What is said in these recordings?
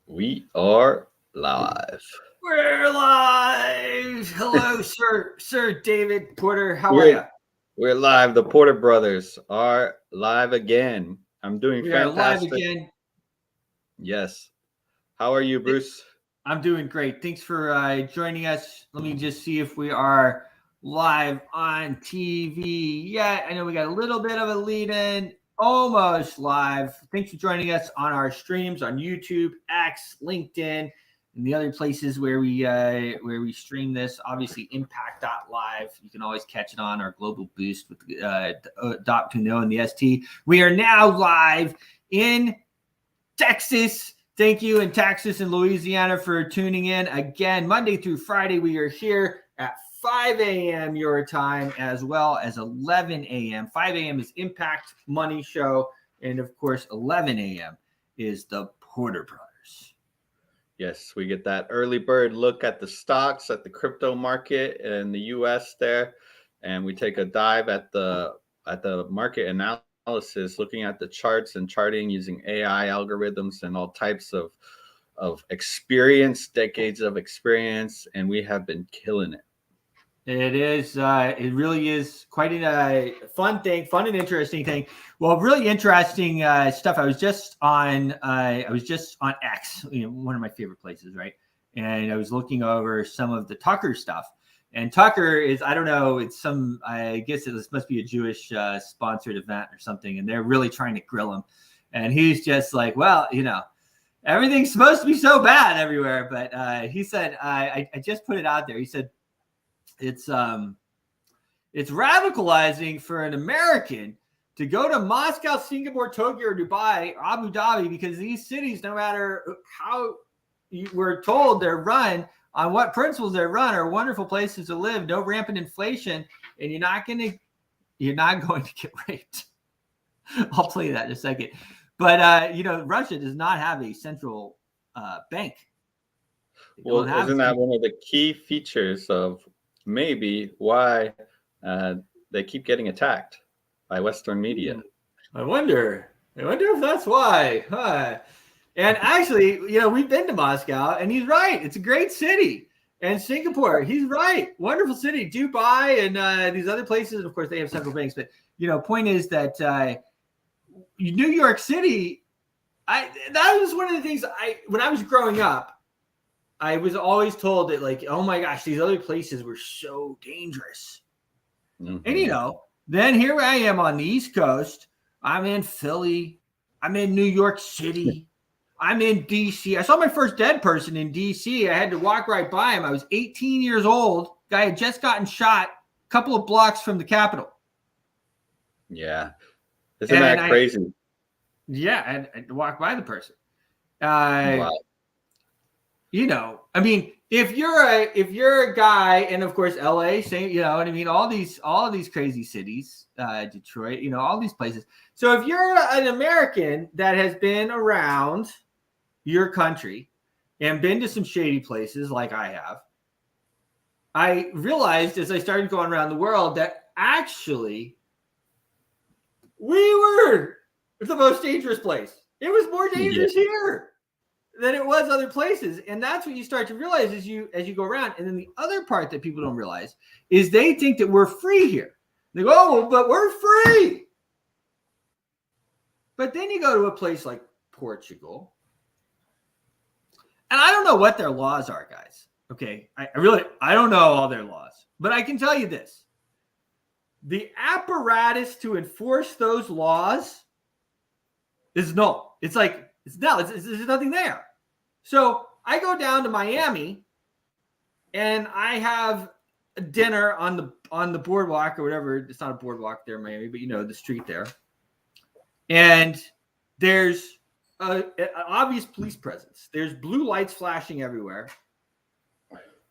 We are live. We're live. Hello, Sir David Porter. How are We're you? we're live. The Porter brothers are live again. I'm doing We are live fantastic. again. Yes. How are you, Bruce? I'm doing great. Thanks for joining us. Let me just see if we are live on TV. Yeah, I know we got a little bit of a lead in. Almost live. Thanks for joining us on our streams on YouTube, X, LinkedIn, and the other places where we stream this. Obviously, Impact.live. You can always catch it on our Global Boost with Dr. No and the ST. We are now live in Texas. Thank you in Texas and Louisiana for tuning in again. Monday through Friday, we are here at 5 a.m. your time as well as 11 a.m. 5 a.m. is Impact Money Show. And of course, 11 a.m. is the Porter Brothers. Yes, we get that early bird look at the stocks, at the crypto market in the US there. And we take a dive at the market analysis, looking at the charts and charting using AI algorithms and all types of experience, decades of experience, and we have been killing it. It is. It really is quite a fun thing, fun and interesting thing. Well, really interesting stuff. I was just on X, one of my favorite places, right? And I was looking over some of the Tucker stuff. And Tucker is, I don't know, it's some, I guess this must be a Jewish sponsored event or something. And they're really trying to grill him. And he's just like, well, everything's supposed to be so bad everywhere. But he said, I just put it out there. He said, it's radicalizing for an American to go to Moscow, Singapore, Tokyo, or Dubai, or Abu Dhabi, because these cities, no matter how we're told they're run, on what principles they're run, are wonderful places to live, no rampant inflation, and you're not going to get raped. I'll play that in a second. But Russia does not have a central bank. Well, isn't that one of the key features of maybe why they keep getting attacked by Western media? I wonder if that's why. Huh. And actually, we've been to Moscow, and he's right. It's a great city. And Singapore, he's right. Wonderful city. Dubai and these other places, and of course, they have central banks. But point is that New York City, that was one of the things when I was growing up, I was always told that, like, oh my gosh, these other places were so dangerous. Mm-hmm. And, then here I am on the East Coast. I'm in Philly. I'm in New York City. I'm in D.C. I saw my first dead person in D.C. I had to walk right by him. I was 18 years old. Guy had just gotten shot a couple of blocks from the Capitol. Yeah. Isn't that crazy? Yeah, I had to walk by the person. Wow. I mean, if you're a guy, and of course LA, same, what I mean, all these crazy cities, Detroit, all these places. So if you're an American that has been around your country and been to some shady places like I have, I realized as I started going around the world that actually we were the most dangerous place. It was more dangerous here than it was other places. And that's what you start to realize as you go around. And then the other part that people don't realize is they think that we're free here. They go, oh, but we're free. But then you go to a place like Portugal, and I don't know what their laws are, guys. Okay, I don't know all their laws, but I can tell you this. The apparatus to enforce those laws is null. It's like, there's nothing there. So I go down to Miami and I have a dinner on the boardwalk or whatever. It's not a boardwalk there in Miami, but the street there. And there's an obvious police presence. There's blue lights flashing everywhere.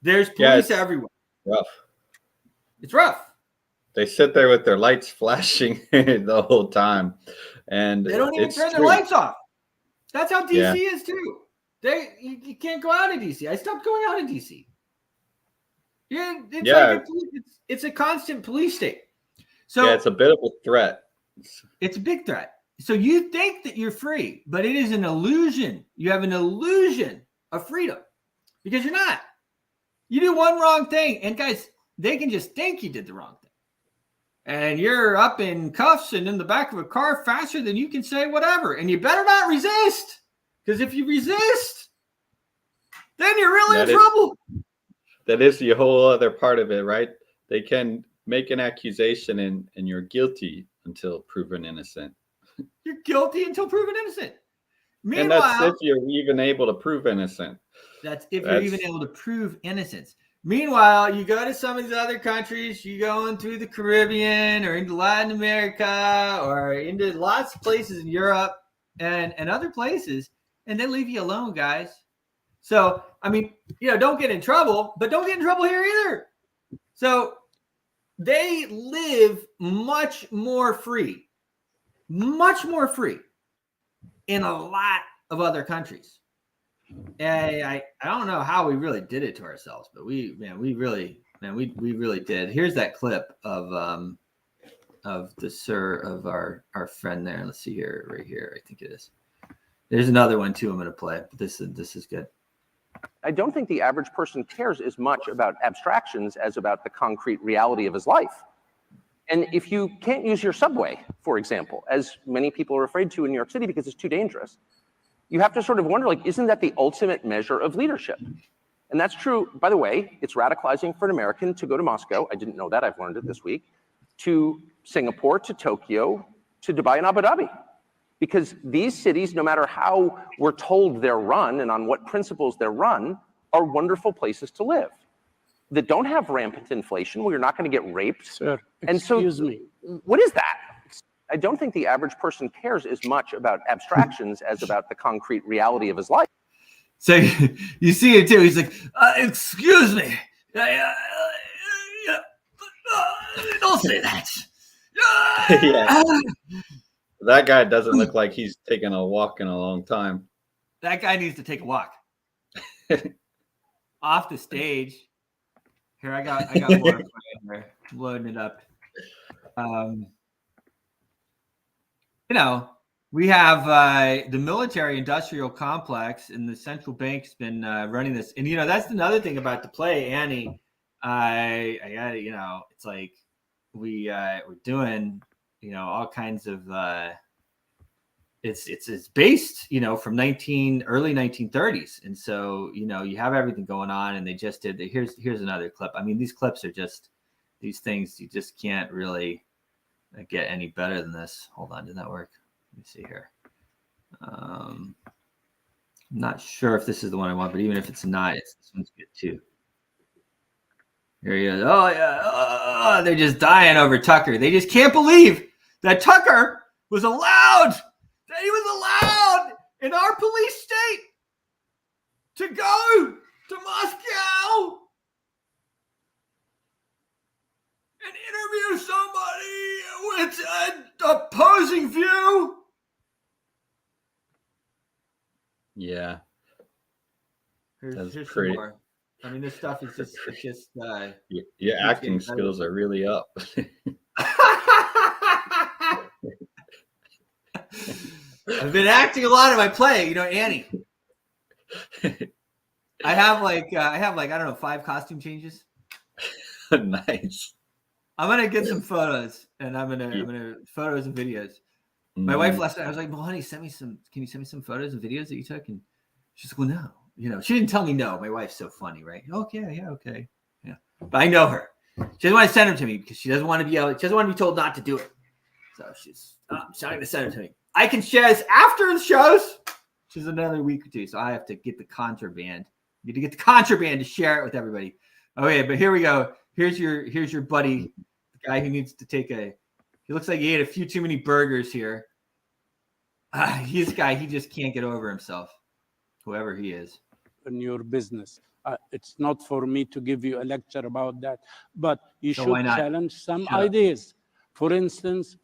There's police everywhere. Rough. It's rough. They sit there with their lights flashing the whole time. And they don't even turn their lights off. That's how DC is too. You can't go out of DC. I stopped going out of DC. It's a constant police state. So it's a bit of a threat. It's a big threat. So you think that you're free, but it is an illusion. You have an illusion of freedom because you're not. You do one wrong thing, and guys, they can just think you did the wrong thing. And you're up in cuffs and in the back of a car faster than you can say whatever. And you better not resist, because if you resist, then you're really in trouble. That is the whole other part of it, right? They can make an accusation and you're guilty until proven innocent. You're guilty until proven innocent. Meanwhile, and that's if you're even able to prove innocent. That's if you're even able to prove innocence. Meanwhile, you go to some of these other countries, you go into the Caribbean or into Latin America or into lots of places in Europe and other places, and they leave you alone, guys. So, I mean, don't get in trouble, but don't get in trouble here either. So they live much more free in a lot of other countries. And I don't know how we really did it to ourselves, but we really did. Here's that clip of our friend there. Let's see here, right here. I think it is. There's another one too I'm going to play. But this is good. I don't think the average person cares as much about abstractions as about the concrete reality of his life. And if you can't use your subway, for example, as many people are afraid to in New York City because it's too dangerous, you have to sort of wonder, isn't that the ultimate measure of leadership? And that's true, by the way, it's radicalizing for an American to go to Moscow. I didn't know that, I've learned it this week, to Singapore, to Tokyo, to Dubai and Abu Dhabi. Because these cities, no matter how we're told they're run and on what principles they're run, are wonderful places to live that don't have rampant inflation, where you're not going to get raped. Sir, excuse me. What is that? I don't think the average person cares as much about abstractions as about the concrete reality of his life. So you see it too. He's like, excuse me. Don't say that. Yeah. That guy doesn't look like he's taken a walk in a long time. That guy needs to take a walk. Off the stage. Here, I got more for you here. I'm loading it up. We have the military-industrial complex, and the central bank's been running this. And that's another thing about the play, Annie. I got it. It's like we're doing all kinds of. It's based from early 1930s, and so you have everything going on, and they just did. Here's another clip. I mean, these clips are just these things you just can't really get any better than this. Hold on, did that work? Let me see here. I'm not sure if this is the one I want, but even if it's not, this one's good too. Here he is. Oh yeah, they're just dying over Tucker. They just can't believe that Tucker was allowed. That he was allowed in our police state to go to Moscow and interview somebody with an opposing view. Yeah. Here's pretty. More. I mean, this stuff is just, your acting skills are really up. I've been acting a lot in my play, Annie. I have I don't know, 5 costume changes. Nice. I'm gonna get some photos, and I'm gonna photos and videos. My wife last night, I was like, "Well, honey, can you send me some photos and videos that you took?" And she's like, "Well, no, she didn't tell me no." My wife's so funny, right? Okay, yeah. But I know her. She doesn't want to send them to me because she doesn't want to be told not to do it. So she's not going to send them to me. I can share this after the shows, which is another week or two. So I have to get the contraband. You need to get the contraband to share it with everybody. Okay, but here we go. Here's your buddy, the guy who needs to he looks like he ate a few too many burgers here. This guy, he just can't get over himself, whoever he is. In your business. It's not for me to give you a lecture about that, but you should challenge some ideas. For instance,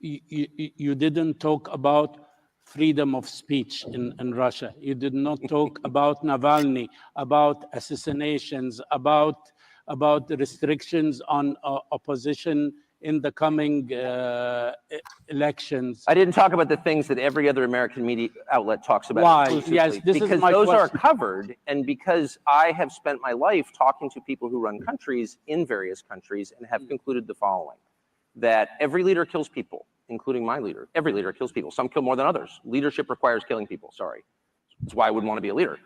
you didn't talk about freedom of speech in Russia. You did not talk about Navalny, about assassinations, about the restrictions on opposition in the coming elections. I didn't talk about the things that every other American media outlet talks about. Why? Exclusively, Yes, this is because my those question. are covered, and because I have spent my life talking to people who run countries in various countries and have concluded the following: that every leader kills people, including my leader. Every leader kills people. Some kill more than others. Leadership requires killing people. Sorry, that's why I wouldn't want to be a leader.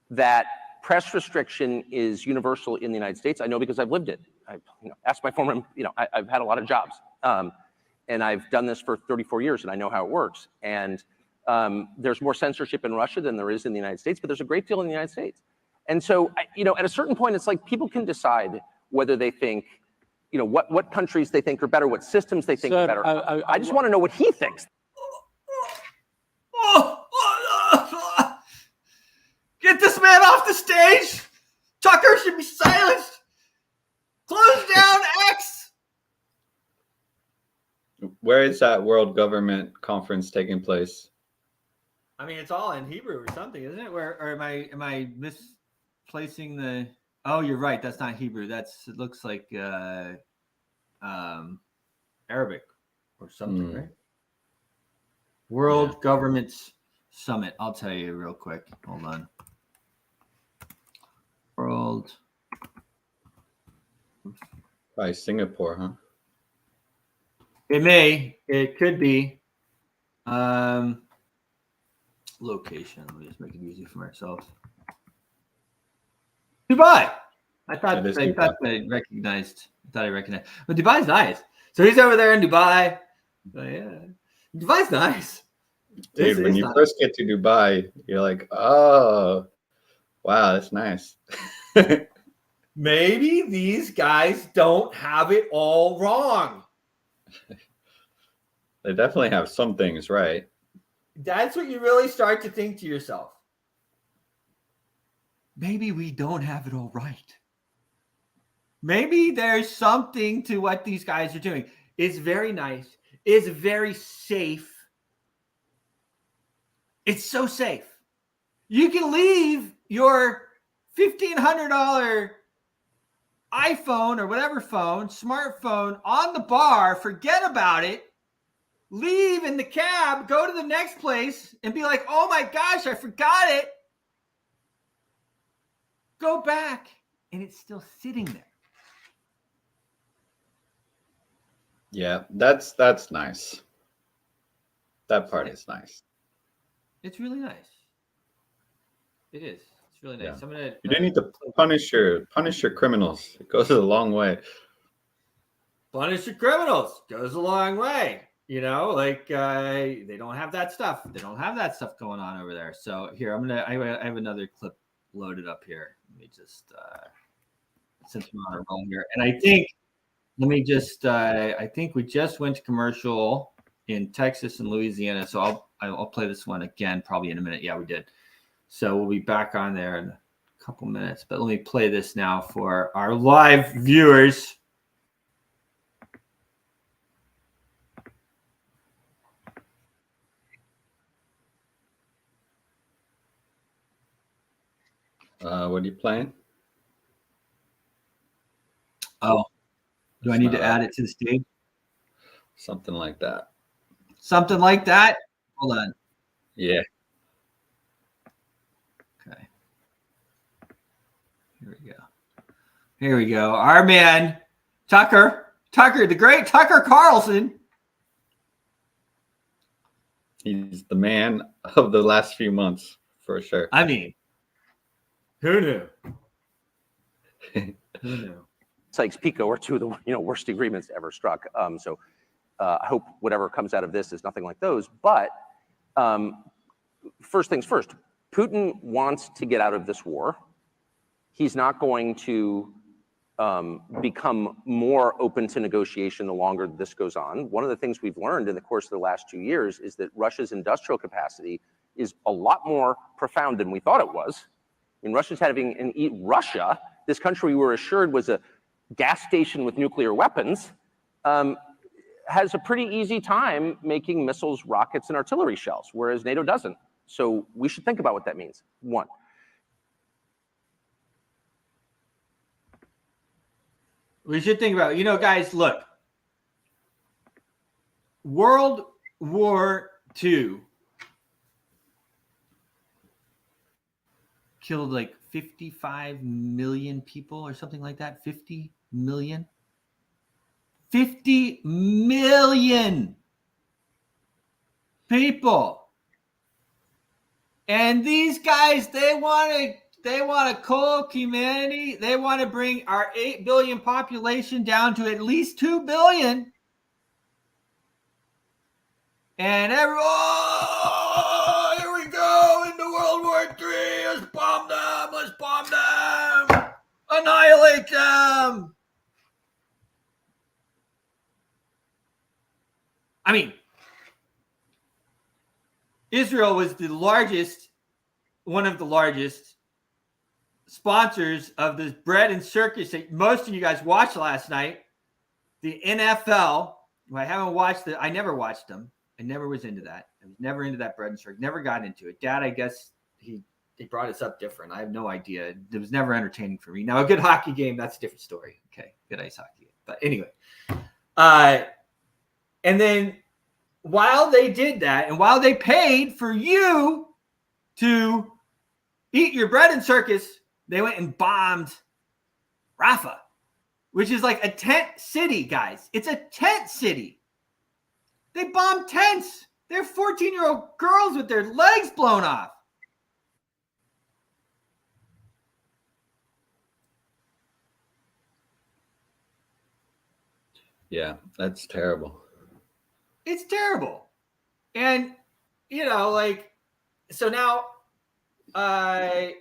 That press restriction is universal in the United States. I know because I've lived it. I've asked my former, I've had a lot of jobs. And I've done this for 34 years and I know how it works. And there's more censorship in Russia than there is in the United States, but there's a great deal in the United States. And so, at a certain point, it's like people can decide whether they think, what countries they think are better, what systems they think are better. I just want to know what he thinks. Get this man off the stage. Tucker should be silenced. Close down X. Where is that World Government Conference taking place? I mean, it's all in Hebrew or something, isn't it? Or am I misplacing the? Oh, you're right. That's not Hebrew. It looks like Arabic or something, right? World Governments Summit. I'll tell you real quick. Hold on. World. By Singapore, huh? It could be. Location. Let me just make it easy for myself. Dubai. I thought I recognized. But Dubai's nice. So he's over there in Dubai. But yeah, Dubai's nice. Dude, when you first get to Dubai, you're like, oh, wow, that's nice. Maybe these guys don't have it all wrong. They definitely have some things right. That's what you really start to think to yourself. Maybe we don't have it all right. Maybe there's something to what these guys are doing. It's very nice. It's very safe. It's so safe. You can leave your $1,500 iPhone or whatever phone, smartphone on the bar, forget about it, leave in the cab, go to the next place and be like, oh my gosh, I forgot it. Go back and it's still sitting there. Yeah, that's nice. That part is nice. It's really nice. It is. It's really nice. Yeah. You don't need to punish your criminals. It goes a long way. Punish your criminals goes a long way. They don't have that stuff. They don't have that stuff going on over there. So here, I have another clip loaded up here. Let me just since we're on a roll here, and I think we just went to commercial in Texas and Louisiana. So I'll play this one again probably in a minute. Yeah, we did. So we'll be back on there in a couple minutes. But let me play this now for our live viewers. What are you playing? Oh, do I need to add it to the stage? Something like that. Something like that? Hold on. Yeah. Okay. Here we go. Our man, Tucker, the great Tucker Carlson. He's the man of the last few months, for sure. I mean, who knew? Who knew? Sykes-Picot are two of the worst agreements ever struck. So I hope whatever comes out of this is nothing like those. But first things first, Putin wants to get out of this war. He's not going to become more open to negotiation the longer this goes on. One of the things we've learned in the course of the last 2 years is that Russia's industrial capacity is a lot more profound than we thought it was. I mean, Russia's Russia, this country we were assured was a gas station with nuclear weapons, has a pretty easy time making missiles, rockets, and artillery shells, whereas NATO doesn't. So we should think about what that means. One. We should think about, guys, look. World War II killed like 55 million people or something like that. 50 million. 50 million people. And these guys, they want to cull humanity. They want to bring our 8 billion population down to at least 2 billion. And here we go into World War III. Let's bomb them. Annihilate them. I mean, Israel was one of the largest sponsors of this bread and circus that most of you guys watched last night. The NFL. I haven't watched I never watched them. I never was into that. I was never into that bread and circus. Never got into it. Dad, I guess he brought us up different. I have no idea. It was never entertaining for me. Now, a good hockey game, that's a different story. Okay, good ice hockey game. But anyway. And then while they did that, and while they paid for you to eat your bread and circus, they went and bombed Rafah, which is like a tent city, guys. It's a tent city. They bombed tents. They're 14-year-old girls with their legs blown off. Yeah, that's terrible. It's terrible. And, so now I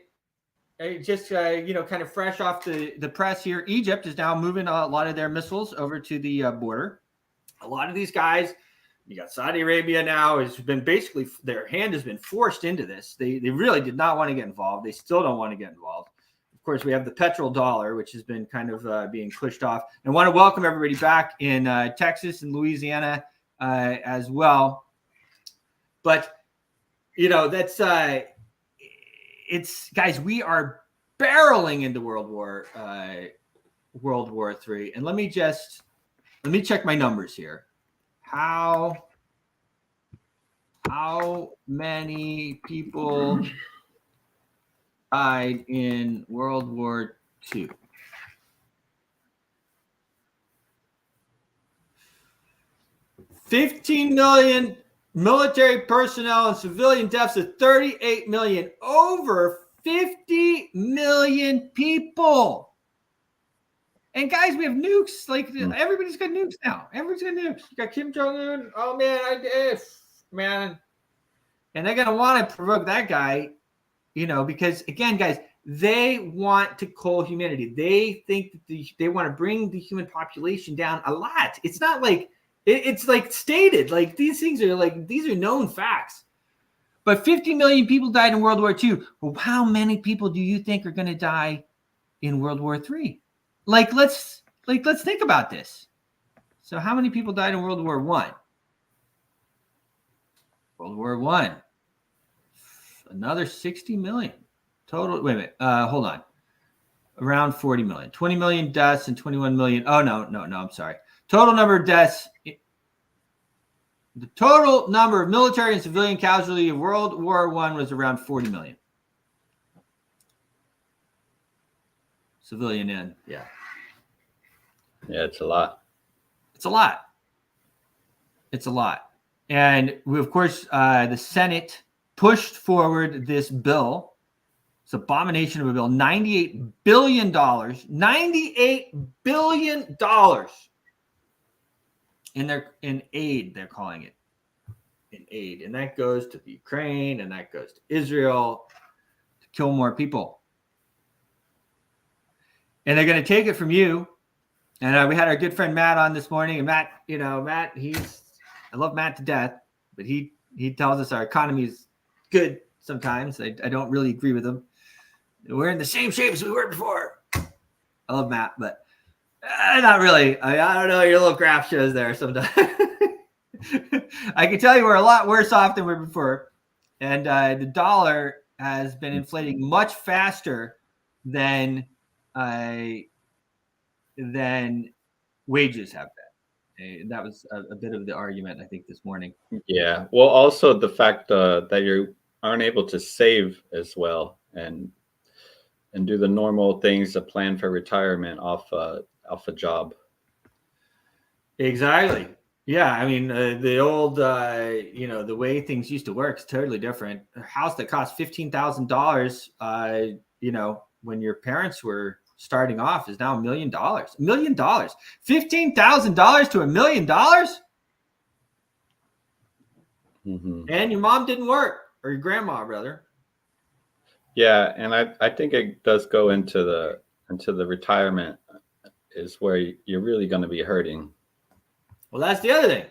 just, kind of fresh off the press here, Egypt is now moving a lot of their missiles over to the border. A lot of these guys, you got Saudi Arabia now, has been basically, their hand has been forced into this. They really did not want to get involved. They still don't want to get involved. Of course, we have the petrodollar, which has been kind of being pushed off. And I want to welcome everybody back in Texas and Louisiana as well. But, that's, it's, guys, we are barreling into World War III. And let me check my numbers here. How many people died in World War II? $15 million military personnel and civilian deaths of 38 million. Over 50 million people. And guys, we have nukes. Like everybody's got nukes now. Everybody's got nukes. You got Kim Jong-un. Oh man, and they're gonna want to provoke that guy, because again, guys, they want to cull humanity. They think that they want to bring the human population down a lot. It's not like it's like stated. Like these are known facts. But 50 million people died in World War II. Well, how many people do you think are going to die in World War III? Let's think about this. So how many people died in World War I? World War I. Another 60 million. Total. Wait a minute. Hold on. Around 40 million. 20 million deaths and 21 million. Oh, no. I'm sorry. Total number of deaths. The total number of military and civilian casualty of World War I was around 40 million. Civilian in, yeah. Yeah, it's a lot. It's a lot. And we, of course, the Senate pushed forward this bill. It's an abomination of a bill. $98 billion. $98 billion in aid, they're calling it. In aid. And that goes to the Ukraine and that goes to Israel to kill more people. And they're going to take it from you. And we had our good friend Matt on this morning. And Matt, I love Matt to death, but he tells us our economy is good sometimes. I don't really agree with him. We're in the same shape as we were before. I love Matt, but not really. I don't know. Your little graph shows there sometimes. I can tell you we're a lot worse off than we were before. And the dollar has been inflating much faster than than wages have been. That was a bit of the argument, I think, this morning. Yeah. Well, also the fact that you aren't able to save as well and do the normal things to plan for retirement off a job. Exactly. Yeah, I mean, the old, the way things used to work is totally different. A house that cost $15,000, when your parents were starting off, is now $1 million. $1 million, $15,000 to $1 million, and your mom didn't work, or your grandma, brother. Yeah, and I think it does go into the retirement is where you're really going to be hurting. Well, that's the other thing.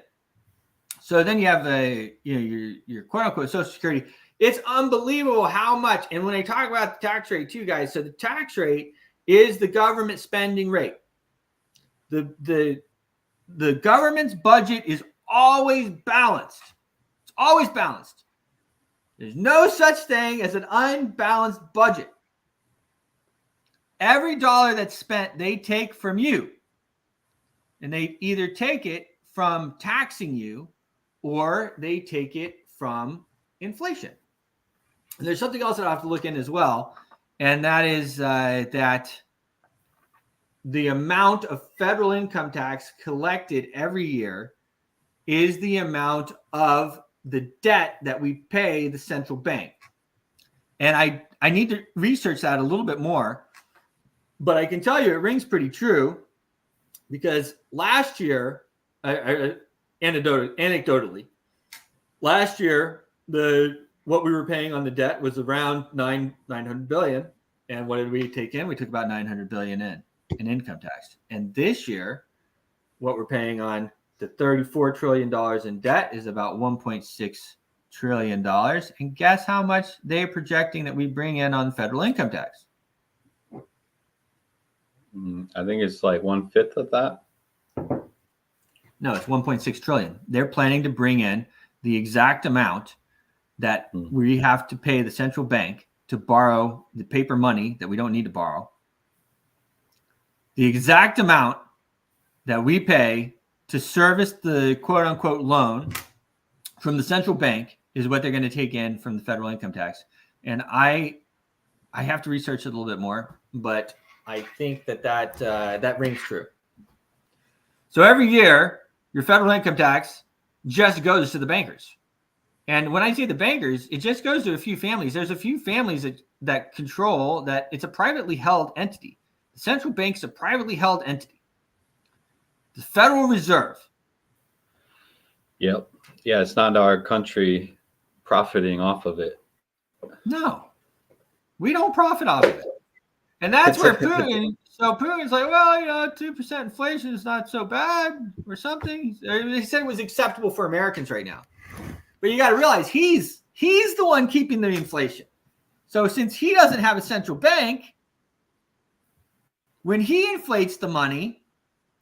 So then you have your quote unquote Social Security. It's unbelievable how much. And when I talk about the tax rate too, guys, so the tax rate is the government spending rate. The government's budget is always balanced. It's always balanced. There's no such thing as an unbalanced budget. Every dollar that's spent, they take from you. And they either take it from taxing you or they take it from inflation. And there's something else that I have to look in as well. And that is that the amount of federal income tax collected every year is the amount of the debt that we pay the central bank. And I need to research that a little bit more, but I can tell you it rings pretty true because last year, anecdotally, last year, what we were paying on the debt was around $900 billion. And what did we take in? We took about $900 billion in income tax. And this year, what we're paying on the $34 trillion in debt is about $1.6 trillion. And guess how much they're projecting that we bring in on federal income tax? I think it's like 1/5 of that. No, it's 1.6 trillion. They're planning to bring in the exact amount that we have to pay the central bank to borrow the paper money that we don't need to borrow. The exact amount that we pay to service the quote unquote loan from the central bank is what they're going to take in from the federal income tax. And I have to research it a little bit more, but I think that rings true. So every year, your federal income tax just goes to the bankers. And when I say the bankers, it just goes to a few families. There's a few families that control that. It's a privately held entity. The central bank's a privately held entity. The Federal Reserve. Yep. Yeah, it's not our country profiting off of it. No. We don't profit off of it. And that's where Putin, so Putin's like, well, 2% inflation is not so bad or something. They said it was acceptable for Americans right now. But you got to realize he's the one keeping the inflation. So since he doesn't have a central bank, when he inflates the money,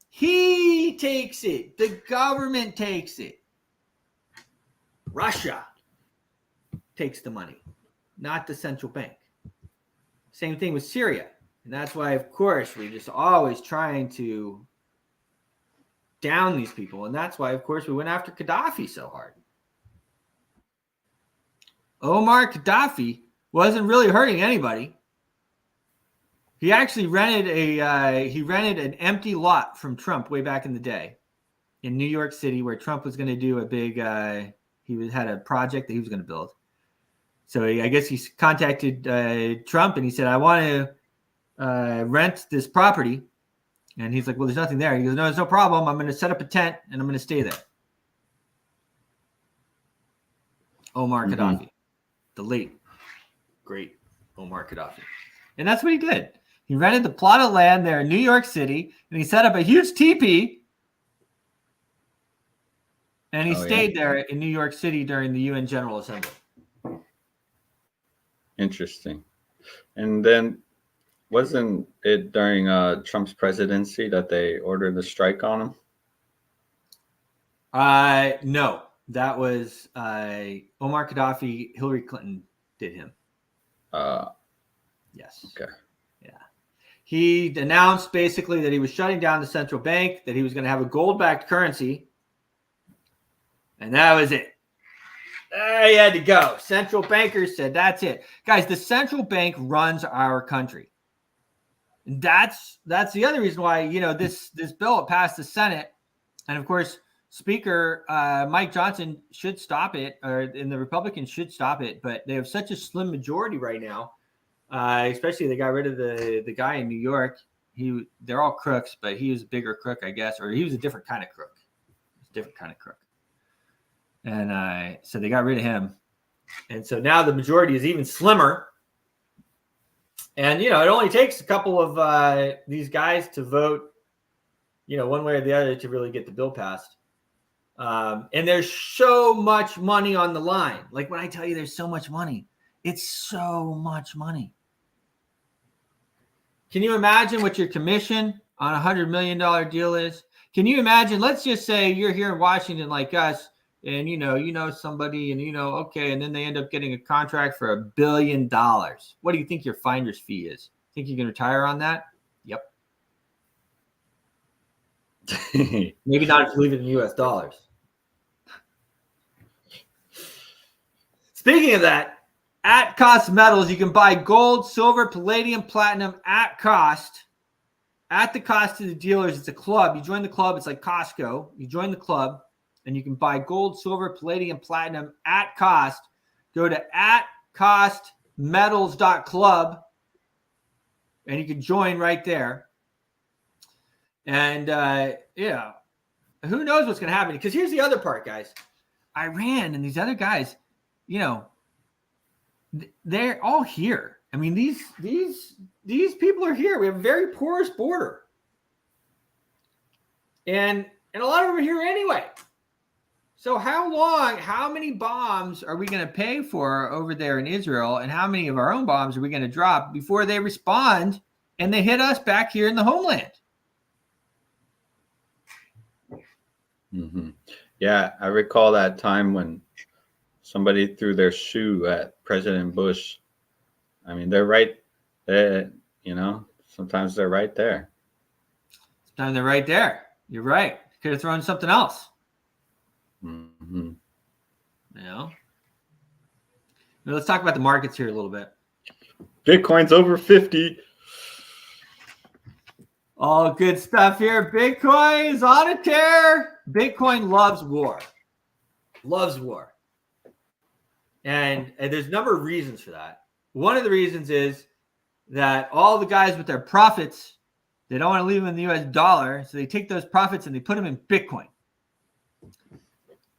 he takes it. The government takes it. Russia takes the money, not the central bank. Same thing with Syria. And that's why, of course, we're just always trying to down these people. And that's why, of course, we went after Gaddafi so hard. Omar Gaddafi wasn't really hurting anybody. He actually rented an empty lot from Trump way back in the day in New York City, where Trump was going to do a big he had a project that he was going to build. So I guess he contacted Trump and he said, I want to rent this property. And he's like, well, there's nothing there. He goes, no, there's no problem. I'm going to set up a tent and I'm going to stay there. Omar Gaddafi, the late, great Omar Gaddafi. And that's what he did. He rented the plot of land there in New York City and he set up a huge teepee. And he stayed there in New York City during the UN General Assembly. Interesting. And then wasn't it during Trump's presidency that they ordered the strike on him? No, that was Omar Gaddafi. Hillary Clinton did him. Yes. Okay. Yeah. he announced basically that he was shutting down the central bank, that he was going to have a gold-backed currency. And that was it. He had to go. Central bankers said, that's it. Guys, the central bank runs our country. And that's the other reason why, this bill passed the Senate. And of course, Speaker Mike Johnson should stop it, and the Republicans should stop it. But they have such a slim majority right now. Especially they got rid of the guy in New York. They're all crooks, but he was a bigger crook, I guess, or he was a different kind of crook. And so they got rid of him. And so now the majority is even slimmer. And, it only takes a couple of these guys to vote, one way or the other to really get the bill passed. And there's so much money on the line. Like when I tell you there's so much money, it's so much money. Can you imagine what your commission on a $100 million deal is? Can you imagine? Let's just say you're here in Washington like us, and you know somebody, and okay, and then they end up getting a contract for $1 billion. What do you think your finder's fee is? Think you can retire on that? Yep. Maybe not if you leave it in US dollars. Speaking of that, at cost metals, you can buy gold, silver, palladium, platinum at cost. At the cost of the dealers, it's a club. You join the club, it's like Costco. You join the club, and you can buy gold, silver, palladium, platinum at cost. Go to atcostmetals.club, and you can join right there. And, who knows what's going to happen? Because here's the other part, guys. Iran and these other guys, they're all here. I mean, these people are here. We have a very porous border. And a lot of them are here anyway. So how many bombs are we going to pay for over there in Israel? And how many of our own bombs are we going to drop before they respond and they hit us back here in the homeland? Mm-hmm. Yeah, I recall that time when somebody threw their shoe at President Bush. I mean, they're right there, sometimes they're right there. Sometimes they're right there. You're right. Could have thrown something else. Mm-hmm. Let's talk about the markets here a little bit. Bitcoin's over 50. All good stuff here. Bitcoin is on a tear. Bitcoin loves war. And there's a number of reasons for that. One of the reasons is that all the guys with their profits, they don't want to leave them in the US dollar. So they take those profits and they put them in Bitcoin.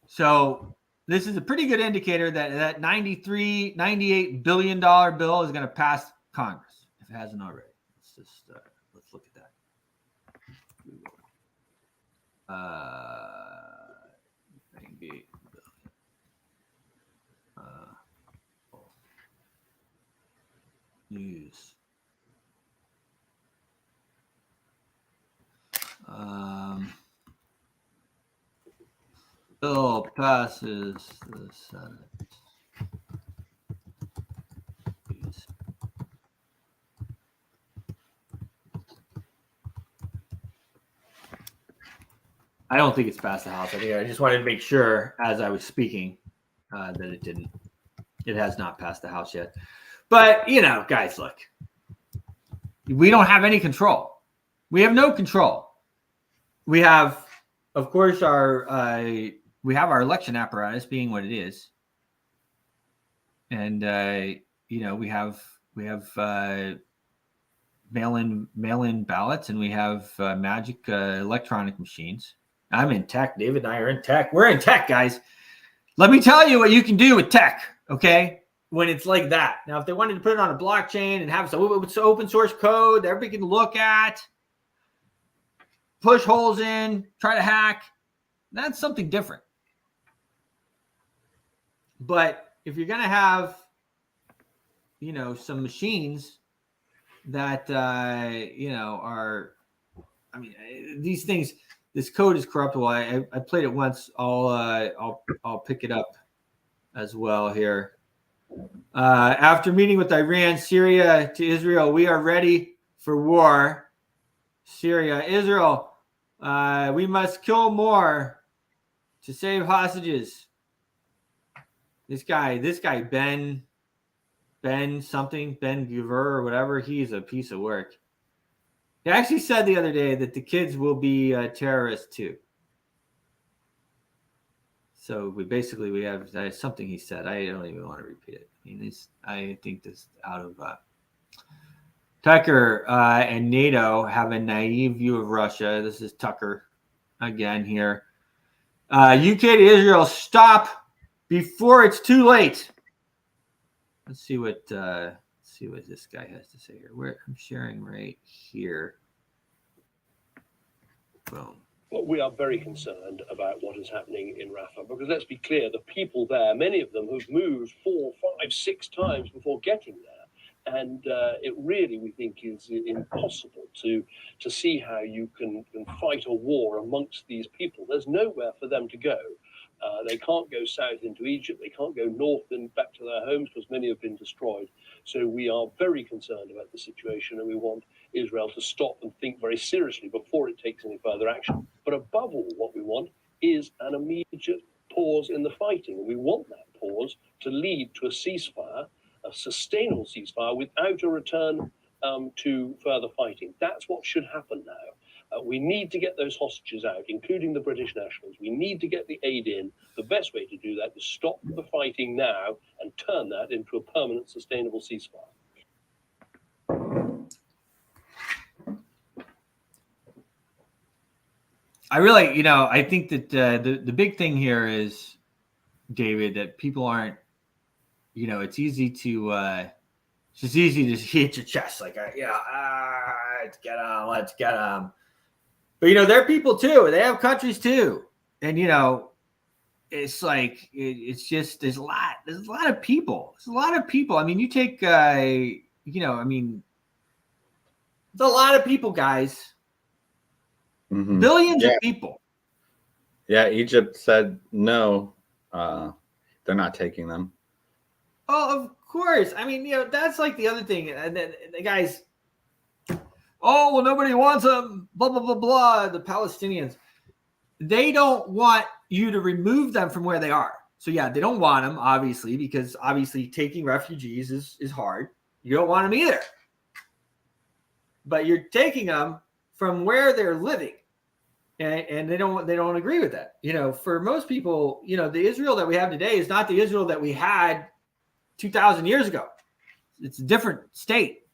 So this is a pretty good indicator that $98 billion bill is going to pass Congress, if it hasn't already. Let's look at that. News. Bill passes the Senate. I don't think it's passed the House. I just wanted to make sure as I was speaking that it didn't. It has not passed the House yet. But, guys, look. We don't have any control. We have no control. We have, of course, our election apparatus being what it is. And, we have mail-in ballots, and we have magic electronic machines. I'm in tech. David and I are in tech. We're in tech, guys. Let me tell you what you can do with tech, okay, when it's like that. Now, if they wanted to put it on a blockchain and have some open source code that everybody can look at, push holes in, try to hack, that's something different. But if you're going to have, some machines that, are, these things, this code is corruptible. I played it once. I'll pick it up as well here. After meeting with Iran, Syria to Israel, we are ready for war. Syria, Israel, we must kill more to save hostages. This guy, Ben Gvir or whatever, he's a piece of work. He actually said the other day that the kids will be terrorists too. So we have something he said. I don't even want to repeat it. I mean, I think this out of Tucker and NATO have a naive view of Russia. This is Tucker again here. UK to Israel, stop before it's too late. Let's see what this guy has to say here. I'm sharing right here. Boom. Well, we are very concerned about what is happening in Rafah, because let's be clear, the people there, many of them have moved 4, 5, 6 times before getting there. And it really, we think, is impossible to see how you can fight a war amongst these people. There's nowhere for them to go. They can't go south into Egypt. They can't go north and back to their homes because many have been destroyed. So we are very concerned about the situation, and we want Israel to stop and think very seriously before it takes any further action. But above all, what we want is an immediate pause in the fighting. And we want that pause to lead to a ceasefire, a sustainable ceasefire without a return to further fighting. That's what should happen now. We need to get those hostages out, including the British nationals. We need to get the aid in. The best way to do that is stop the fighting now and turn that into a permanent, sustainable ceasefire. I think that the big thing here is, David, that people aren't, it's easy to, it's just easy to hit your chest like, let's get them. But, they're people too. They have countries too. And, it's like, it's just, there's a lot of people. There's a lot of people. I mean, you take, it's a lot of people, guys. Mm-hmm. Billions of people. Yeah, Egypt said no, they're not taking them. Oh, of course. I mean, that's like the other thing. And then the guys, oh, well, nobody wants them, blah, blah, blah, blah. The Palestinians, they don't want you to remove them from where they are. So, yeah, they don't want them, obviously, because obviously taking refugees is hard. You don't want them either. But you're taking them from where they're living. And they don't agree with that. For most people, the Israel that we have today is not the Israel that we had 2,000 years ago. It's a different state.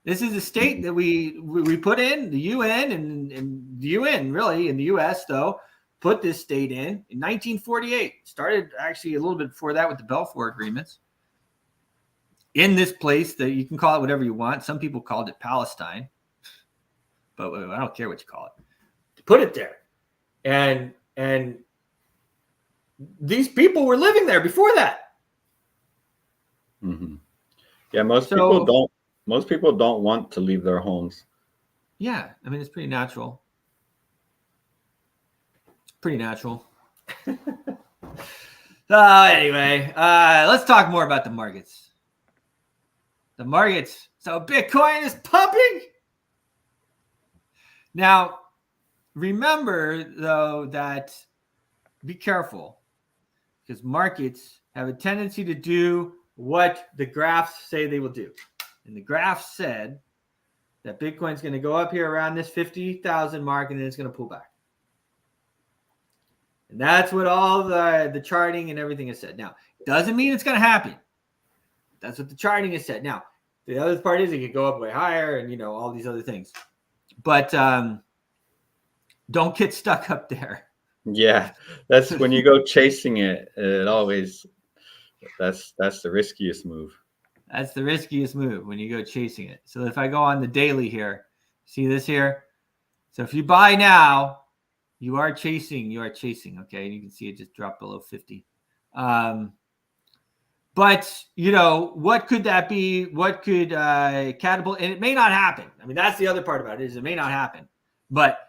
This is a state that we put in the UN and the UN really in the US though put this state in 1948. Started actually a little bit before that with the Balfour Agreements. In this place that you can call it whatever you want. Some people called it Palestine, but I don't care what you call it. Put it there, and these people were living there before that. Mm-hmm. Yeah, most people don't want to leave their homes. Yeah, I mean, it's pretty natural. Anyway, let's talk more about the markets. The markets. So Bitcoin is pumping. Now, remember, though, that be careful because markets have a tendency to do what the graphs say they will do. And the graph said that Bitcoin's going to go up here around this 50,000 mark and then it's going to pull back. And that's what all the charting and everything has said. Now, it doesn't mean it's going to happen. That's what the charting has said. Now, the other part is it could go up way higher and, all these other things. But don't get stuck up there. Yeah, that's when you go chasing it. It always that's the riskiest move. That's the riskiest move when you go chasing it. So if I go on the daily here, see this here. So if you buy now, you are chasing. Okay, and you can see it just dropped below 50. But what could that be? What could catapult? And it may not happen. I mean, that's the other part about it is it may not happen. But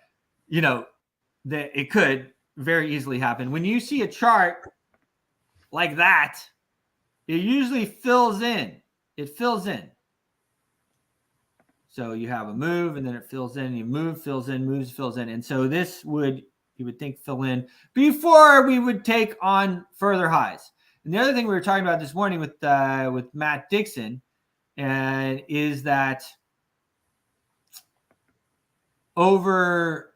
that it could very easily happen. When you see a chart like that, it usually fills in. It fills in. So you have a move and then it fills in, you move, fills in, moves, fills in. And so this would, you would think, fill in before we would take on further highs. And the other thing we were talking about this morning with Matt Dixon and is that over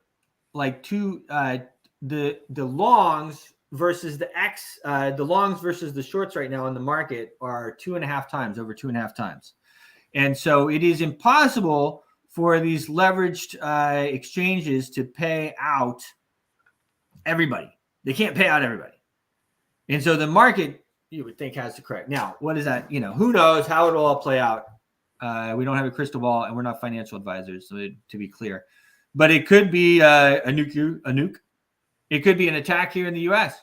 like the longs versus the longs versus the shorts right now in the market are 2.5 times, over 2.5 times. And so it is impossible for these leveraged exchanges to pay out everybody. They can't pay out everybody. And so the market, you would think, has to correct. Now, what is that? Who knows how it will all play out? We don't have a crystal ball and we're not financial advisors, so to be clear. But it could be a nuke. It could be an attack here in the U.S.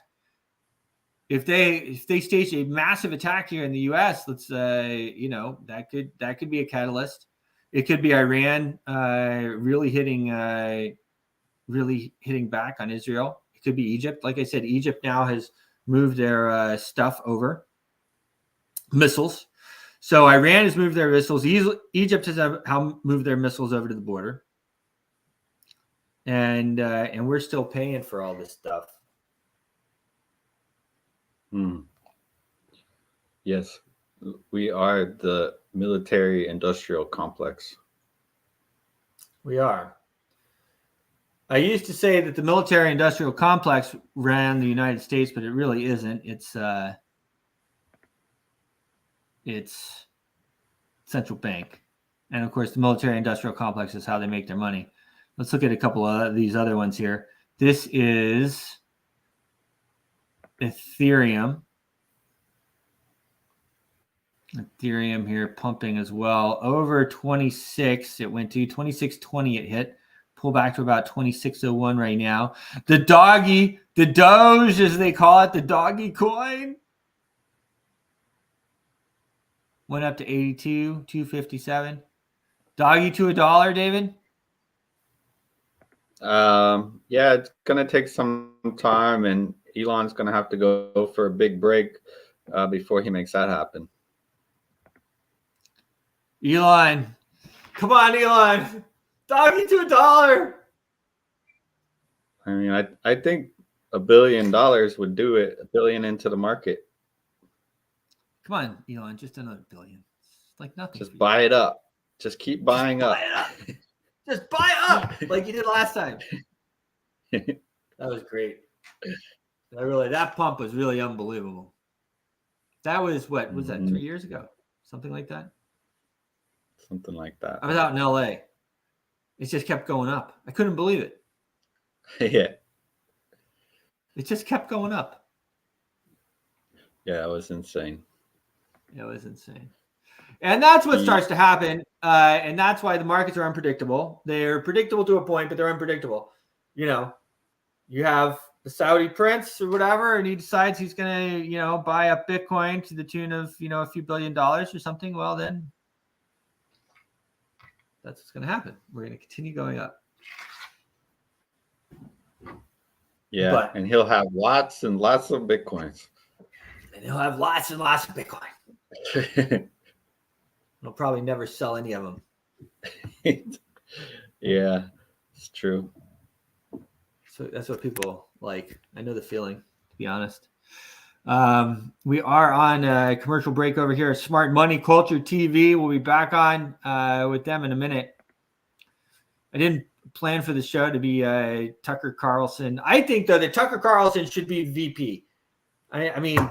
If they stage a massive attack here in the U.S., let's that could be a catalyst. It could be Iran really hitting back on Israel. It could be Egypt. Like I said, Egypt now has moved their stuff over, missiles. So Iran has moved their missiles. Egypt has moved their missiles over to the border, and we're still paying for all this stuff. Yes, we are the military-industrial complex. We are. I used to say that the military-industrial complex ran the United States, but it really isn't. It's central bank, and of course, the military-industrial complex is how they make their money. Let's look at a couple of these other ones here. This is Ethereum. Ethereum here pumping as well. Over 26, it went to 26.20. It hit. Pull back to about 26.01 right now. The Doge, as they call it, the doggy coin, went up to 82, 257. Doggy to $1, David? Yeah, it's gonna take some time, and Elon's gonna have to go for a big break before he makes that happen. Elon, come on, Elon, doggy to $1. I mean, I think $1 billion would do it. $1 billion into the market. Come on, Elon, just another $1 billion. It's like nothing. Just buy it up. Just keep buying up. Just buy up like you did last time. That was great. That pump was really unbelievable. That was what was that 3 years ago? Something like that. Something like that. I was out in LA. It just kept going up. I couldn't believe it. Yeah. It just kept going up. Yeah, it was insane. It was insane. And that's what starts to happen. And that's why the markets are unpredictable. They're predictable to a point, but they're unpredictable. You have the Saudi prince or whatever, and he decides he's going to, buy up Bitcoin to the tune of, a few $1 billion or something. Well, then that's what's going to happen. We're going to continue going up. Yeah, and he'll have lots and lots of Bitcoins. And he'll have lots and lots of Bitcoin. He'll probably never sell any of them. Yeah, it's true. So that's what people like. I know the feeling, to be honest. We are on a commercial break over here at Smart Money Culture TV. We'll be back on with them in a minute. I didn't plan for the show to be Tucker Carlson. I think, though, that Tucker Carlson should be VP. I mean,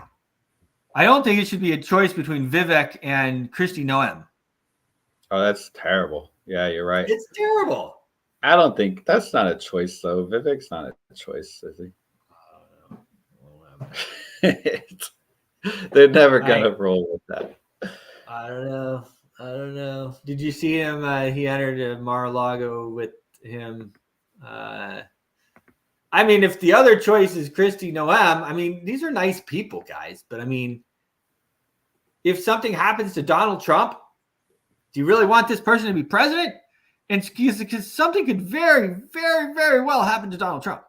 I don't think it should be a choice between Vivek and Kristi Noem. Oh, that's terrible. Yeah, you're right. It's terrible. I don't think that's not a choice, though. Vivek's not a choice, is he? They're never gonna roll with that. I don't know. Did you see him? He entered a Mar-a-Lago with him. I mean, if the other choice is Kristi Noem, I mean, these are nice people, guys. But I mean, if something happens to Donald Trump, do you really want this person to be president? And because something could very, very, very well happen to Donald Trump.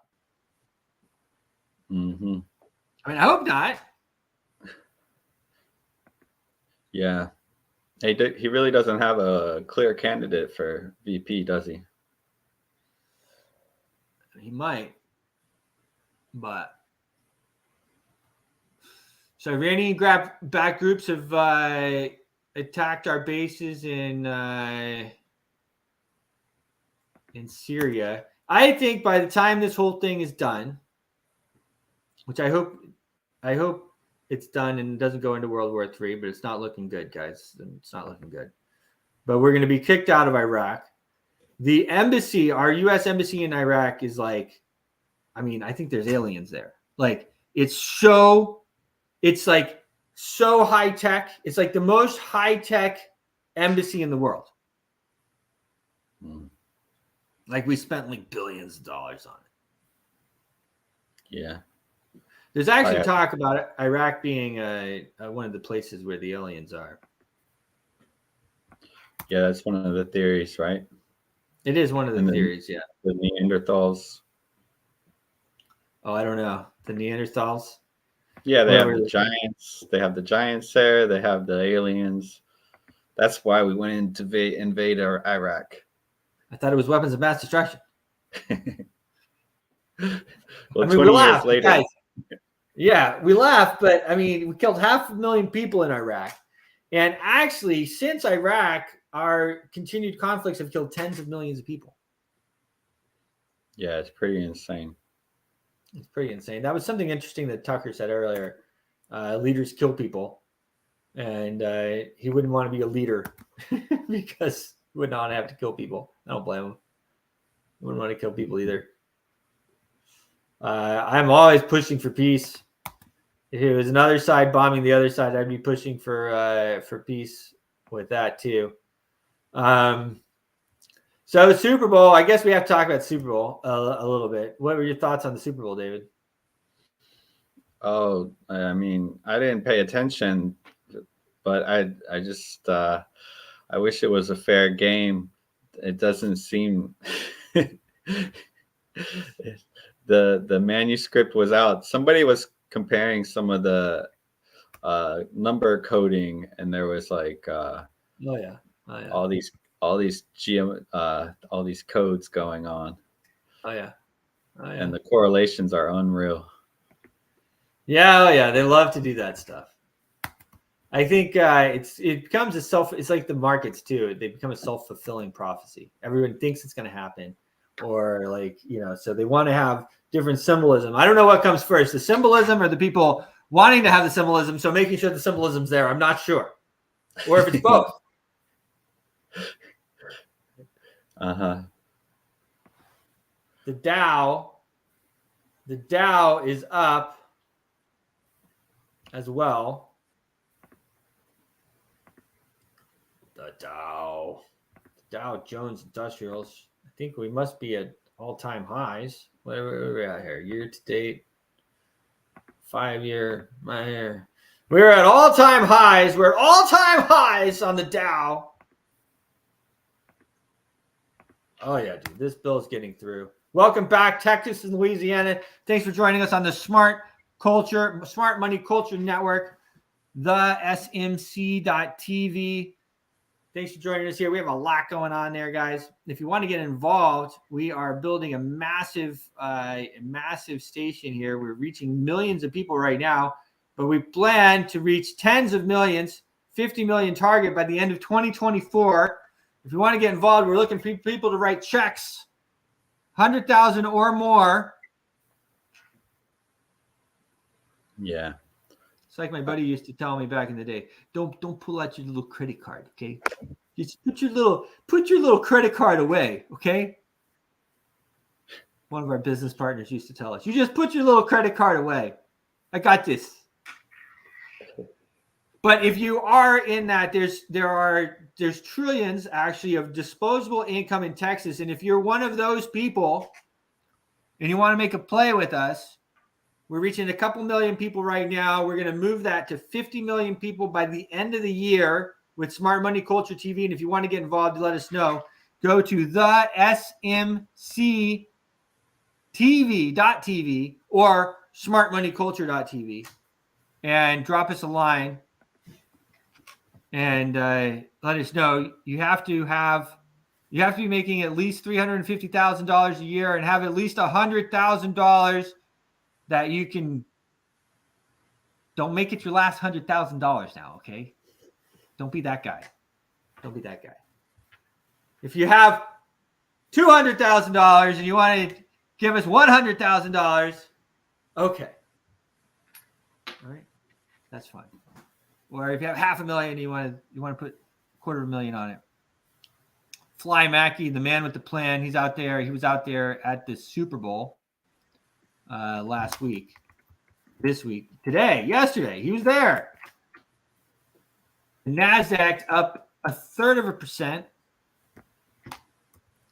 Mm-hmm. I mean, I hope not. Yeah. He really doesn't have a clear candidate for VP, does he? He might, but so Iranian back groups have attacked our bases in Syria. I think by the time this whole thing is done, which I hope it's done and doesn't go into World War III, but it's not looking good, guys. It's not looking good. But we're going to be kicked out of Iraq. The embassy, our U.S. embassy in Iraq is like, I mean, I think there's aliens there. Like, it's like so high tech. It's like the most high tech embassy in the world. Like, we spent like billions of dollars on it. Yeah. There's actually talk about Iraq being one of the places where the aliens are. Yeah, that's one of the theories, right? It is one of the theories, yeah. The Neanderthals. Oh, I don't know. The Neanderthals? Yeah, they have the giants. They have the giants there. They have the aliens. That's why we went in to invade Iraq. I thought it was weapons of mass destruction. Well, 20 years later. Guys. Yeah, we laughed, but I mean, we killed 500,000 people in Iraq. And actually, since Iraq, our continued conflicts have killed tens of millions of people. Yeah, it's pretty insane. It's pretty insane. That was something interesting that Tucker said earlier. Leaders kill people. And he wouldn't want to be a leader because he would not have to kill people. I don't blame him. He wouldn't want to kill people either. I'm always pushing for peace. If it was another side bombing the other side, I'd be pushing for peace with that too. So Super Bowl, I guess we have to talk about Super Bowl a little bit. What were your thoughts on the Super Bowl, David? Oh, I mean, I didn't pay attention, but I just I wish it was a fair game. It doesn't seem the manuscript was out. Somebody was comparing some of the number coding, and there was like all these codes going on. And the correlations are unreal. Yeah, they love to do that stuff. I think it becomes it's like the markets too. They become a self-fulfilling prophecy. Everyone thinks it's going to happen, or like, so they want to have different symbolism. I don't know what comes first, the symbolism or the people wanting to have the symbolism. So making sure the symbolism's there. I'm not sure, or if it's both. The Dow is up as well. The Dow Jones Industrials. I think we must be at all-time highs. What are we at here? Year to date, 5 year. We're at all-time highs. We're at all-time highs on the Dow. Oh yeah, dude, this bill's getting through. Welcome back, Texas and Louisiana. Thanks for joining us on the Smart Money Culture Network, the smc.tv. Thanks for joining us here. We have a lot going on there, guys. If you want to get involved, we are building a massive station here. We're reaching millions of people right now, but we plan to reach tens of millions, 50 million target by the end of 2024. If you want to get involved, we're looking for people to write checks, 100,000 or more. Yeah. It's like my buddy used to tell me back in the day. Don't pull out your little credit card, okay? Just put your little credit card away, okay? One of our business partners used to tell us. You just put your little credit card away. I got this. But if you are in that, there's trillions actually of disposable income in Texas. And if you're one of those people and you want to make a play with us, we're reaching a couple million people right now. We're going to move that to 50 million people by the end of the year with Smart Money Culture TV. And if you want to get involved, let us know. Go to the smctv.tv or smartmoneyculture.tv and drop us a line. and let us know. You have to be making at least $350,000 a year and have at least $100,000 that you can. Don't make it your last $100,000 now, okay? Don't be that guy. Don't be that guy. If you have $200,000 and you want to give us $100,000, okay. All right, that's fine. Or if you have $500,000, you want to put $250,000 on it. Fly Mackey, the man with the plan, he's out there. He was out there at the Super Bowl last week, this week, today, yesterday. He was there. The NASDAQ up 1/3%.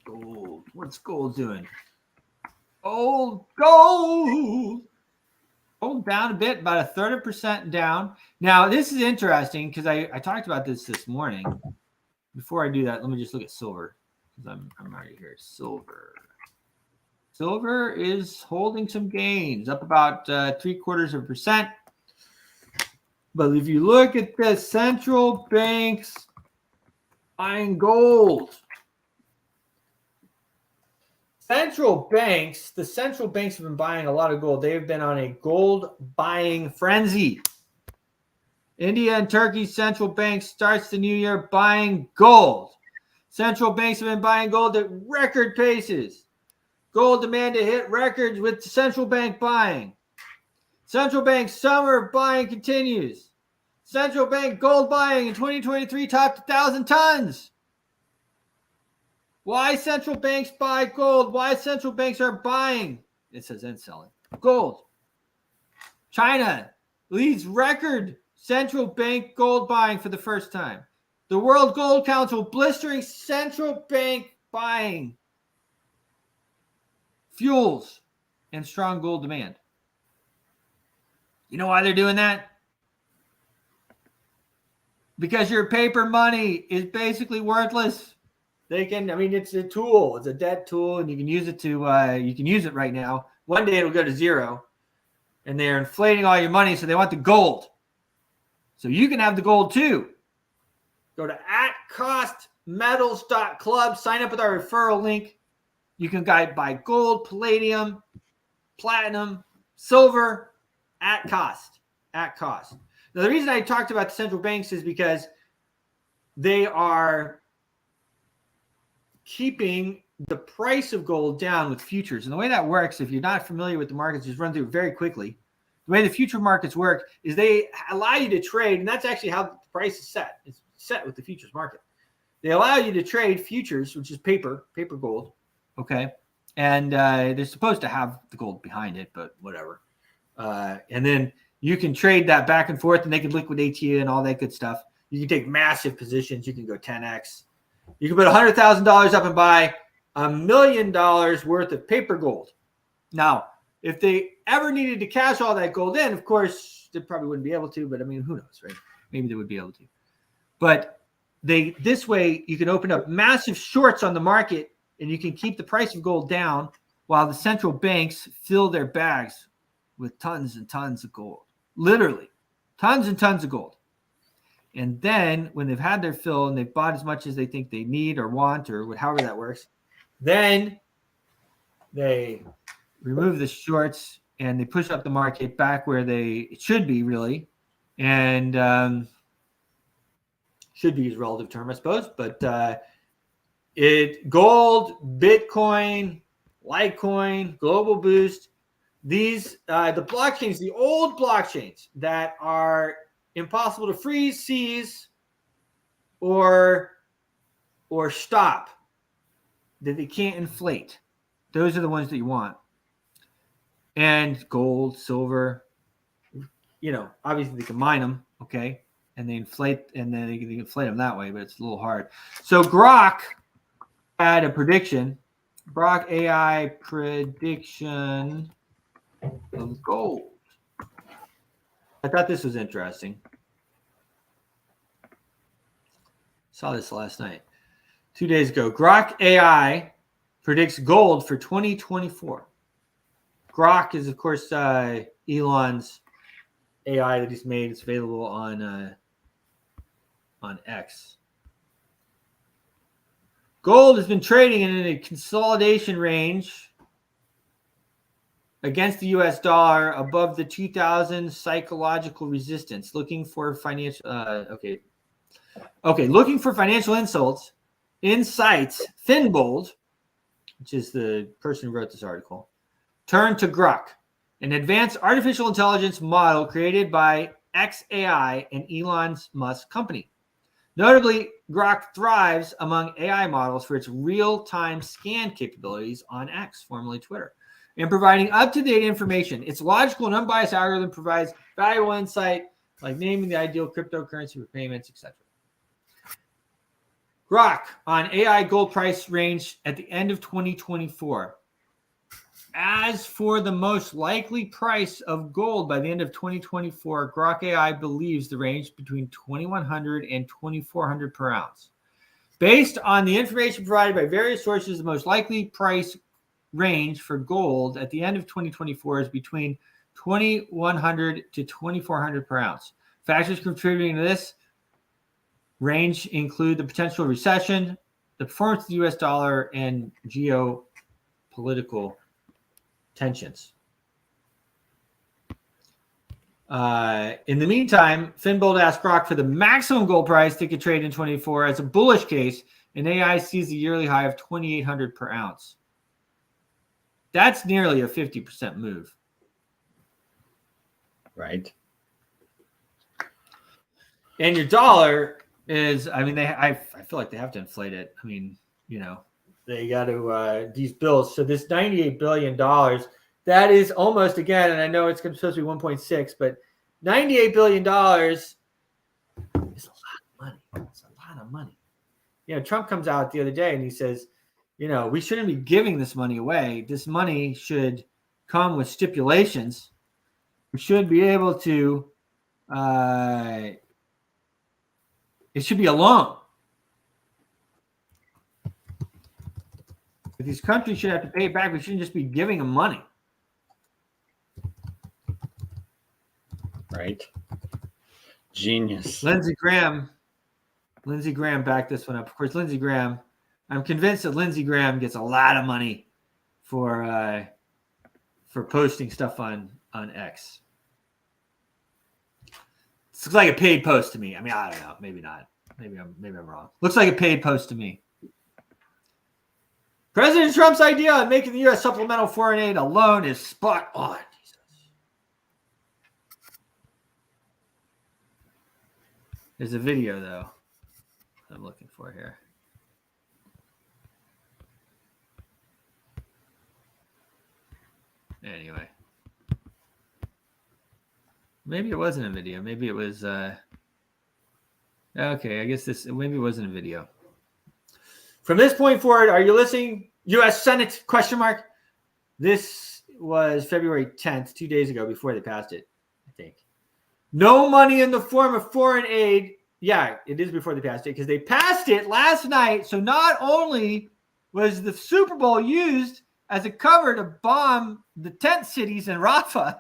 Gold. What's gold doing? Gold. Gold down a bit, about 1/3% down. Now, this is interesting because I talked about this morning. Before I do that, let me just look at silver because I'm already here. Silver is holding some gains, up about 0.75%. But if you look at the central banks buying gold, the central banks have been buying a lot of gold. They've been on a gold buying frenzy. India and Turkey's central bank starts the new year buying gold. Central banks have been buying gold at record paces. Gold demand to hit records with central bank buying. Central bank summer buying continues. Central bank gold buying in 2023 topped 1,000 tons. Why central banks buy gold? Why central banks are buying? It says and selling gold. China leads record central bank gold buying for the first time. The World Gold Council blistering central bank buying fuels and strong gold demand. You know why they're doing that? Because your paper money is basically worthless. It's a tool. It's a debt tool, and you can use it right now. One day it'll go to zero, and they're inflating all your money, so they want the gold. So you can have the gold too. Go to @costmetals.club. Sign up with our referral link. You can buy gold, palladium, platinum, silver at cost. At cost. Now, the reason I talked about the central banks is because they are keeping the price of gold down with futures. And the way that works, if you're not familiar with the markets, just run through it very quickly. The way the future markets work is they allow you to trade, and that's actually how the price is set. It's set with the futures market. They allow you to trade futures, which is paper gold, okay? And they're supposed to have the gold behind it, but whatever. And then you can trade that back and forth, and they can liquidate you and all that good stuff. You can take massive positions. You can go 10x. You can put $100,000 up and buy $1 million worth of paper gold. Now, if they ever needed to cash all that gold in, of course, they probably wouldn't be able to, but who knows, right? Maybe they would be able to. But this way, you can open up massive shorts on the market, and you can keep the price of gold down while the central banks fill their bags with tons and tons of gold. Literally, tons and tons of gold. And then when they've had their fill and they've bought as much as they think they need or want or however that works, then they remove the shorts and they push up the market back where it should be, really. And should be is a relative term, I suppose. But gold, Bitcoin, Litecoin, Global Boost, these the blockchains, the old blockchains that are impossible to freeze, seize, or stop, that they can't inflate. Those are the ones that you want. And gold, silver, obviously they can mine them, okay? And they inflate, and then they can inflate them that way, but it's a little hard. So Grok had a prediction. Grok AI prediction of gold. I thought this was interesting. Saw this last night. 2 days ago. Grok AI predicts gold for 2024. Grok is, of course, Elon's AI that he's made. It's available on on X. Gold has been trading in a consolidation range against the US dollar above the 2000 psychological resistance, looking for financial looking for financial insights. Finbold, which is the person who wrote this article, turned to Grok, an advanced artificial intelligence model created by xAI and Elon Musk's company. Notably, Grok thrives among AI models for its real-time scan capabilities on X, formerly Twitter, and providing up-to-date information. Its logical and unbiased algorithm provides valuable insight, like naming the ideal cryptocurrency for payments, etc. Grok on AI gold price range at the end of 2024. As for the most likely price of gold by the end of 2024, Grok AI believes the range between $2,100 and $2,400 per ounce. Based on the information provided by various sources, the most likely price range for gold at the end of 2024 is between $2,100 to $2,400 per ounce. Factors contributing to this range include the potential recession, the performance of the US dollar, and geopolitical tensions. In the meantime, Finbold asked Grok for the maximum gold price they could trade in 24 as a bullish case, and AI sees a yearly high of $2,800 per ounce. That's nearly a 50% move. Right. And your dollar is, I mean, I feel like they have to inflate it. I mean, you know, they got to, these bills. So this $98 billion, that is almost, again, and I know it's supposed to be 1.6, but $98 billion is a lot of money. It's a lot of money. You know, Trump comes out the other day and he says, you know, we shouldn't be giving this money away. This money should come with stipulations. We should be able to, it should be a loan. If these countries should have to pay it back, we shouldn't just be giving them money. Right. Genius. Lindsey Graham backed this one up. Of course, Lindsey Graham, I'm convinced that Lindsey Graham gets a lot of money for posting stuff on X. This looks like a paid post to me. I mean, I don't know. Maybe not. Maybe I'm wrong. Looks like a paid post to me. President Trump's idea on making the U.S. supplemental foreign aid a loan is spot on. Jesus. There's a video, though, I'm looking for here. Anyway. Maybe it wasn't a video. Maybe it was okay, I guess maybe it wasn't a video. From this point forward, are you listening? U.S. Senate ? This was February 10th, 2 days ago, before they passed it, I think. No money in the form of foreign aid. Yeah, it is before they passed it, because they passed it last night. So not only was the Super Bowl used as a cover to bomb the tent cities in Rafah,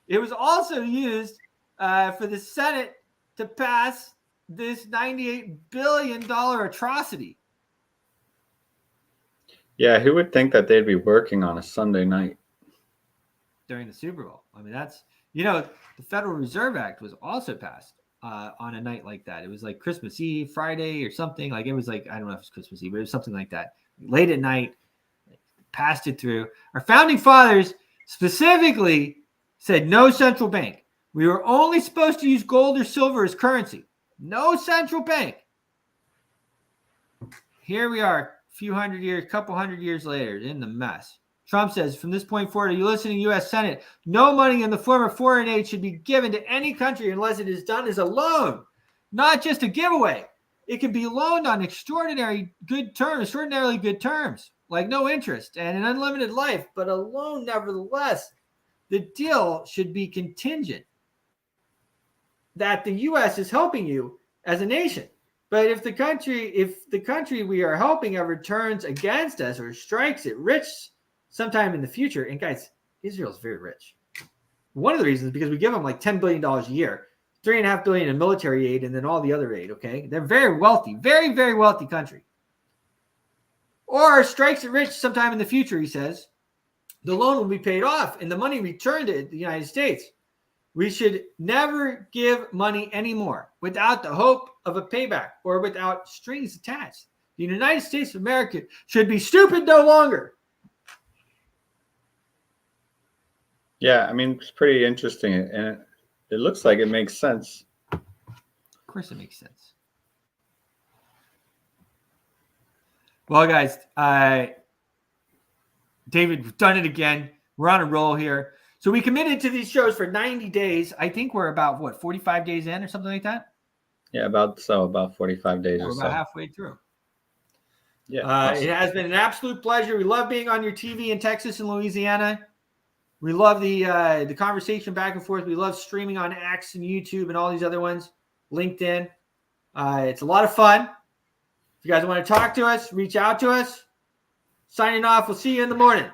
it was also used for the Senate to pass this $98 billion atrocity. Yeah, who would think that they'd be working on a Sunday night during the Super Bowl? I mean, that's, you know, the Federal Reserve Act was also passed on a night like that. It was like Christmas Eve, Friday or something. Like, it was like, I don't know if it's Christmas Eve, but it was something like that. Late at night, passed it through. Our founding fathers specifically said no central bank. We were only supposed to use gold or silver as currency. No central bank. Here we are, couple hundred years later, in the mess. Trump says, from this point forward, are you listening, U.S. Senate? No money in the form of foreign aid should be given to any country unless it is done as a loan, not just a giveaway. It can be loaned on extraordinarily good terms, like no interest and an unlimited life, but a loan nevertheless. The deal should be contingent that the U.S. is helping you as a nation. But if the country we are helping ever turns against us or strikes it rich sometime in the future, and guys, Israel is very rich. One of the reasons is because we give them like $10 billion a year. $3.5 billion in military aid and then all the other aid. Okay, they're very wealthy, very, very wealthy country. Or strikes it rich sometime in the future, he says. The loan will be paid off and the money returned to the United States. We should never give money anymore without the hope of a payback or without strings attached. The United States of America should be stupid no longer. Yeah, I mean, it's pretty interesting. And it looks like it makes sense. Of course it makes sense. Well, guys, David, we've done it again. We're on a roll here. So we committed to these shows for 90 days. I think we're about, 45 days in or something like that? Yeah, about 45 days We're or about so. halfway through. Yeah. Awesome. It has been an absolute pleasure. We love being on your TV in Texas and Louisiana. We love the conversation back and forth. We love streaming on X and YouTube and all these other ones, LinkedIn. It's a lot of fun. If you guys want to talk to us, reach out to us. Signing off. We'll see you in the morning.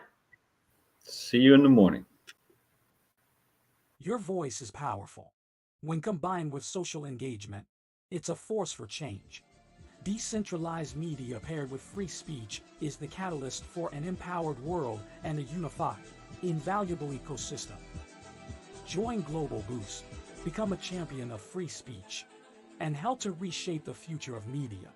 See you in the morning. Your voice is powerful. When combined with social engagement, it's a force for change. Decentralized media paired with free speech is the catalyst for an empowered world and a unified, invaluable ecosystem. Join Global Boost, become a champion of free speech, and help to reshape the future of media.